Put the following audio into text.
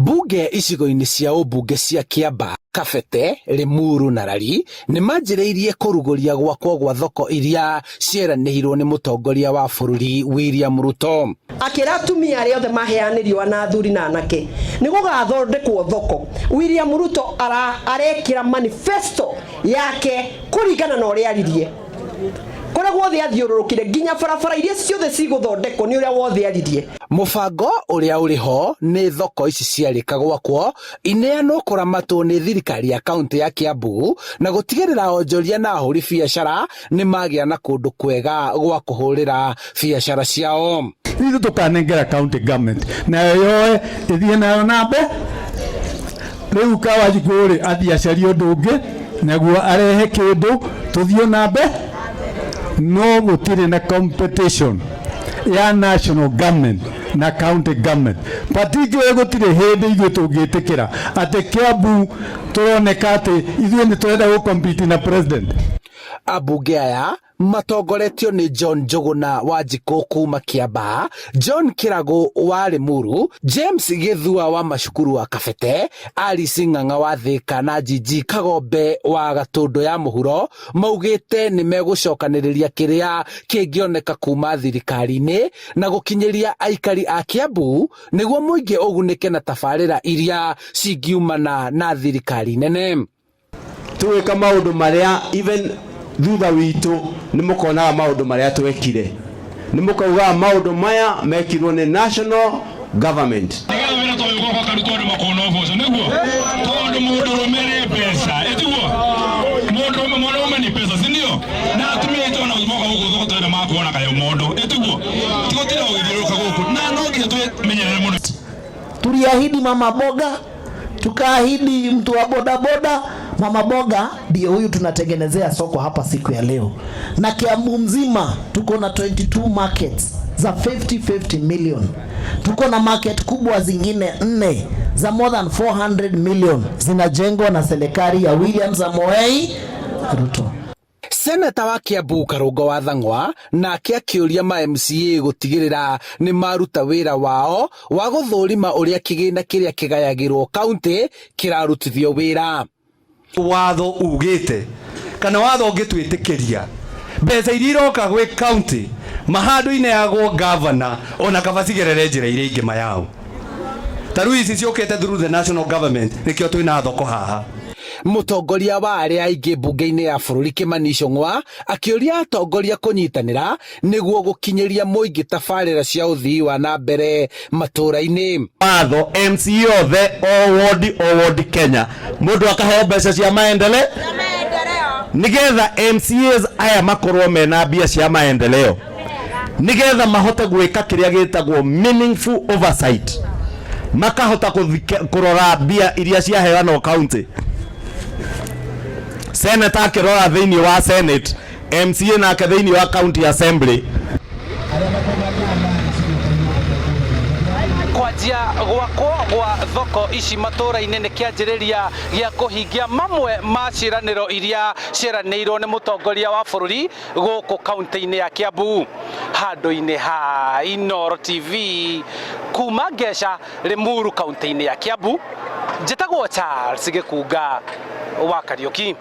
Bunge icigo-inĩ cia ũmbunge cia Kiamba, Kabete, Limuru na Rari nĩ manjĩrĩirie kũrugũria gwakwo gwa thoko iria cieranĩirwo nĩ mũtongoria wa bũrũri William Ruto. Akĩra atumia arĩa othe maheanĩrio na athuri na anake nĩ gũgathondekwo thoko. William Ruto arekĩra manifesto yake kũringana na ũrĩa aririe. Kũrĩa guothe athiũrũrũkire nginya barabara iria ciothe cigũthondekwo nĩ ũrĩa wothe aririe. Mũbango ũrĩa ũrĩ ho nĩ thoko ici ciarĩka gwakwo ineanwo kũramatwo nĩ thirikari ya kaunti ya Kiambu na gũtigĩrĩra onjoria na ahũri biacara nĩ magĩa na kũndũ kwega gwa kũhũrĩra biacara ciao. Ithu tũkanengera county government na yoe ĩthiĩ nayo nambe rĩu Kawajikũrĩ athiĩ acarie ũndũ ũngĩ naguo arehe kĩndũ tũthiĩ nambe. No gũtirĩ na competition ya national government na county government. Particularly gũtirĩ hĩndĩ ithuĩ tũngĩtĩkĩra atĩ Kiambu tũroneka atĩ ithuĩ nĩ tũrenda gũcompete na president. Ambunge aya matongoretio nĩ John Njuguna wa Njikũ kuma Kiamba, John Kirago wa Limuru, James Githua wa Macukuru wa Kabete, Alice Ng'ang'a wa Thika na Jiji Kagombe wa Gatũndũ ya mũhuro maugĩte nĩ megũcokanĩrĩria kĩrĩa kĩngĩoneka kuma thirikari-inĩ na gũkinyĩria aikari a Kiambu nĩguo mũingĩ ũgunĩke na tabarĩra iria cingiumana na thirikari nene. Twĩka maũndũ marĩa even thutha witũ nĩ mũkonaga maũndũ marĩa twekire. Nĩ mũkauga maũndũ maya mekirwo nĩ national government. Tuliahidi mama boga, tukaahidi mtu wa bodaboda. Mama boga ndiye huyu tunatengenezea soko hapa siku ya leo. Na Kiambu mzima tuko na 22 markets za 50 million. Tuko na market kubwa zingine 4 za more than 400 million zinajengwa na serikali ya William Samoei Ruto. Seneta wa Kiambu Karũngo wa Thang'wa nake akĩũria ma MCA gũtigĩrĩra nĩ maruta wĩra wao wa gũthũrima ũrĩa kĩgĩna kĩrĩa kĩgayagĩrwo kaunti kĩrarutithio wĩra. Watho ugĩte kana watho ũngĩtwĩtĩkĩria mbeca iria iroka gwĩ county mahandũ-inĩ yagwo governor ona kaba cigerere njĩra iria ingĩ mayao. Tarĩu ici ciũkĩte through the national government nĩkĩo twĩna thoko haha. Mũtongoria wa arĩa aingĩ mbunge-inĩ ya bũrũri Kimani Ichung'wa akĩũria atongoria kũnyitanĩra nĩguo gũkinyĩria mũingĩ tabarĩra cia ũthii wa na mbere matũũra-inĩ. Watho MCA othe o ward Kenya mũndũ akaheo mbeca cia maendeleo nĩgetha MCAs aya makorwo mena mbia cia maendeleo nĩgetha mahote gwĩka kĩrĩa gĩtagwo meaningful oversight, makahota kũrora mbia iria ciaheanwo county. Senator akĩrora thĩinĩ wa Senate, MCA nake thĩinĩ wa County Assembly. Kwanjia gwakwo gwa thoko ici matũũra-inĩ nĩ kĩanjĩrĩria gĩa kũhingia mamwe ma ciĩranĩro iria cieranĩirwo nĩ mũtongoria wa bũrũri gũkũ kaunti-inĩ ya Kiambu. Handũ-inĩ ha Inooro TV kuma Ngeca, Limuru kaunti-inĩ ya Kiambu, njĩtagwo Charles Gĩkunga wa Kariũki.